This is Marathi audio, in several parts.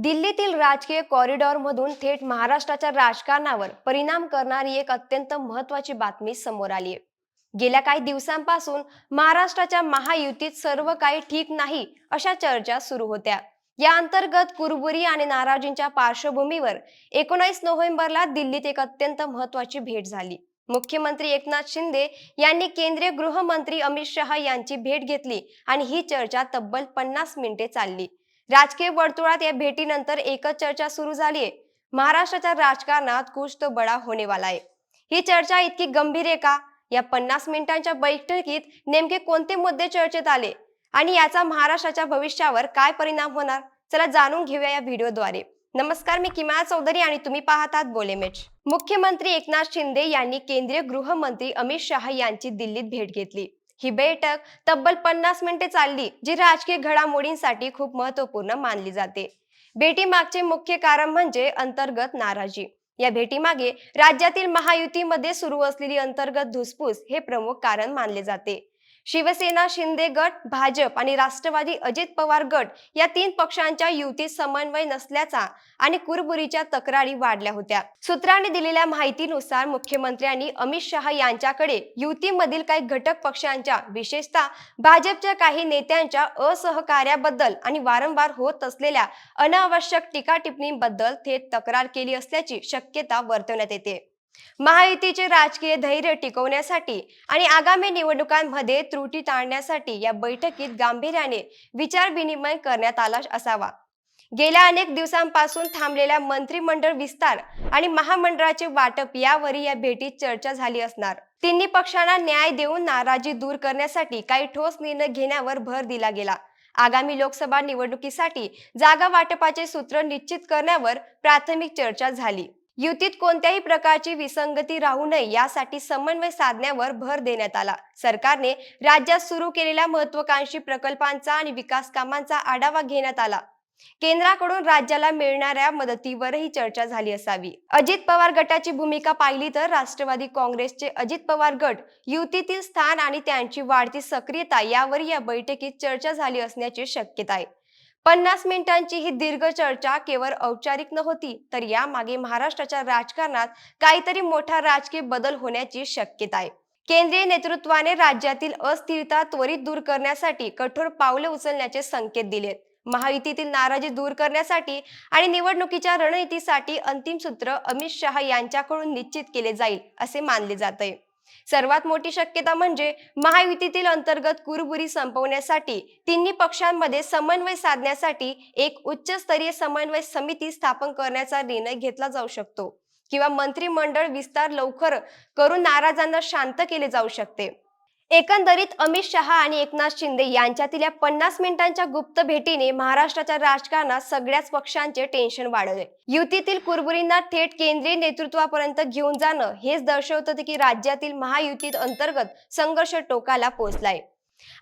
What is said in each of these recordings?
दिल्लीतील राजकीय कॉरिडॉरमधून थेट महाराष्ट्राच्या राजकारणावर परिणाम करणारी एक अत्यंत महत्त्वाची बातमी समोर आली आहे. गेल्या काही दिवसांपासून महाराष्ट्राच्या महायुतीत सर्व काही ठीक नाही अशा चर्चा सुरू होत्या. या अंतर्गत कुरबुरी आणि नाराजींच्या पार्श्वभूमीवर 19 नोव्हेंबरला दिल्लीत एक अत्यंत महत्त्वाची भेट झाली. मुख्यमंत्री एकनाथ शिंदे यांनी केंद्रीय गृहमंत्री अमित शहा यांची भेट घेतली आणि ही चर्चा तब्बल 50 मिनिटे चालली. राजकीय वर्तुळात या भेटीनंतर एकच चर्चा सुरू झाली आहे. महाराष्ट्राच्या राजकारणात कुछ तो बडा होने वाला आहे. ही चर्चा इतकी गंभीर आहे का? या 50 मिनिटांच्या बैठकीत नेमके कोणते मुद्दे चर्चेत आले आणि याचा महाराष्ट्राच्या भविष्यावर काय परिणाम होणार? चला जाणून घेऊया या व्हिडिओद्वारे. नमस्कार, मी किमया चौधरी आणि तुम्ही पाहतात बोलेमेच. मुख्यमंत्री एकनाथ शिंदे यांनी केंद्रीय गृहमंत्री अमित शहा यांची दिल्लीत भेट घेतली. ही बैठक तब्बल 50 मिनिटे चालली, जी राजकीय घडामोडींसाठी खूप महत्त्वपूर्ण मानली जाते. भेटीमागचे मुख्य कारण म्हणजे अंतर्गत नाराजी. या भेटीमागे राज्यातील महायुतीमध्ये सुरू असलेली अंतर्गत धुसफूस हे प्रमुख कारण मानले जाते. शिवसेना शिंदे गट, भाजप आणि राष्ट्रवादी अजित पवार गट या तीन पक्षांच्या युतीत समन्वय नसल्याचा आणि कुरबुरीच्या तक्रारी वाढल्या होत्या. सूत्रांनी दिलेल्या माहितीनुसार मुख्यमंत्र्यांनी अमित शहा यांच्याकडे युतीमधील काही घटक पक्षांच्या, विशेषतः भाजपच्या काही नेत्यांच्या असहकार्याबद्दल आणि वारंवार होत असलेल्या अनावश्यक टीका-टिप्पणींबद्दल थेट तक्रार केली असल्याची शक्यता वर्तवण्यात येते. महायुतीचे राजकीय धैर्य टिकवण्यासाठी आणि आगामी निवडणुकांमध्ये त्रुटी टाळण्यासाठी या बैठकीत गांभीर्याने विचारविनिमय करण्यात आला असावा. गेल्या अनेक दिवसांपासून थांबलेल्या मंत्रिमंडळ विस्तार आणि महामंडळाचे वाटप यावरही या भेटीत चर्चा झाली असणार. तिन्ही पक्षांना न्याय देऊन नाराजी दूर करण्यासाठी काही ठोस निर्णय घेण्यावर भर दिला गेला. आगामी लोकसभा निवडणुकीसाठी जागा वाटपाचे सूत्र निश्चित करण्यावर प्राथमिक चर्चा झाली. युतीत कोणत्याही प्रकारची विसंगती राहू नये यासाठी समन्वय साधण्यावर भर देण्यात आला. सरकारने राज्यात सुरू केलेल्या महत्त्वाकांक्षी प्रकल्पांचा आणि विकास कामांचा आढावा घेण्यात आला. केंद्राकडून राज्याला मिळणाऱ्या मदतीवरही चर्चा झाली असावी. अजित पवार गटाची भूमिका पाहिली तर राष्ट्रवादी काँग्रेसचे अजित पवार गट, युतीतील स्थान आणि त्यांची वाढती सक्रियता यावर या बैठकीत चर्चा झाली असण्याची शक्यता आहे. 50 मिनिटांची ही दीर्घ चर्चा केवळ औपचारिक नव्हती, तर यामागे महाराष्ट्राच्या राजकारणात काहीतरी मोठा राजकीय बदल होण्याची शक्यता आहे. केंद्रीय नेतृत्वाने राज्यातील अस्थिरता त्वरित दूर करण्यासाठी कठोर पावले उचलण्याचे संकेत दिलेत. महायुतीतील नाराजी दूर करण्यासाठी आणि निवडणुकीच्या रणनीतीसाठी अंतिम सूत्र अमित शहा यांच्याकडून निश्चित केले जाईल असे मानले जाते. सर्वात मोठी शक्यता म्हणजे महायुतीतील अंतर्गत कुरबुरी संपवण्यासाठी तिन्ही पक्षांमध्ये समन्वय साधण्यासाठी एक उच्चस्तरीय समन्वय समिती स्थापन करण्याचा निर्णय घेतला जाऊ शकतो किंवा मंत्रिमंडळ विस्तार लवकर करून नाराजांना शांत केले जाऊ शकते. एकंदरीत अमित शहा आणि एकनाथ शिंदे यांच्यातील या 50 मिनिटांच्या गुप्त भेटीने महाराष्ट्राच्या राजकारणात सगळ्याच पक्षांचे टेन्शन वाढवले. युतीतील कुरबुरींना थेट केंद्रीय नेतृत्वापर्यंत घेऊन जाणं हेच दर्शवतं की राज्यातील महायुतीत अंतर्गत संघर्ष टोकाला पोहोचलाय.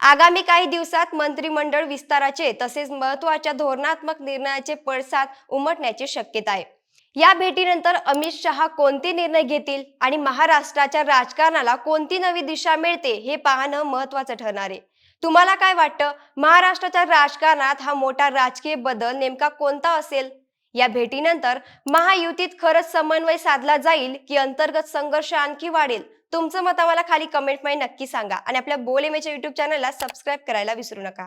आगामी काही दिवसात मंत्रिमंडळ विस्ताराचे तसेच महत्त्वाच्या धोरणात्मक निर्णयाचे पडसाद उमटण्याची शक्यता आहे. या भेटीनंतर अमित शहा कोणते निर्णय घेतील आणि महाराष्ट्राच्या राजकारणाला कोणती नवी दिशा मिळते हे पाहणं महत्त्वाचं ठरणार आहे. तुम्हाला काय वाटतं? महाराष्ट्राच्या राजकारणात हा मोठा राजकीय बदल नेमका कोणता असेल? या भेटीनंतर महायुतीत खरंच समन्वय साधला जाईल की अंतर्गत संघर्ष आणखी वाढेल? तुमचं मत आम्हाला खाली कमेंटमध्ये नक्की सांगा आणि आपल्या बोलेमेच्या YouTube चॅनलला सबस्क्राईब करायला विसरू नका.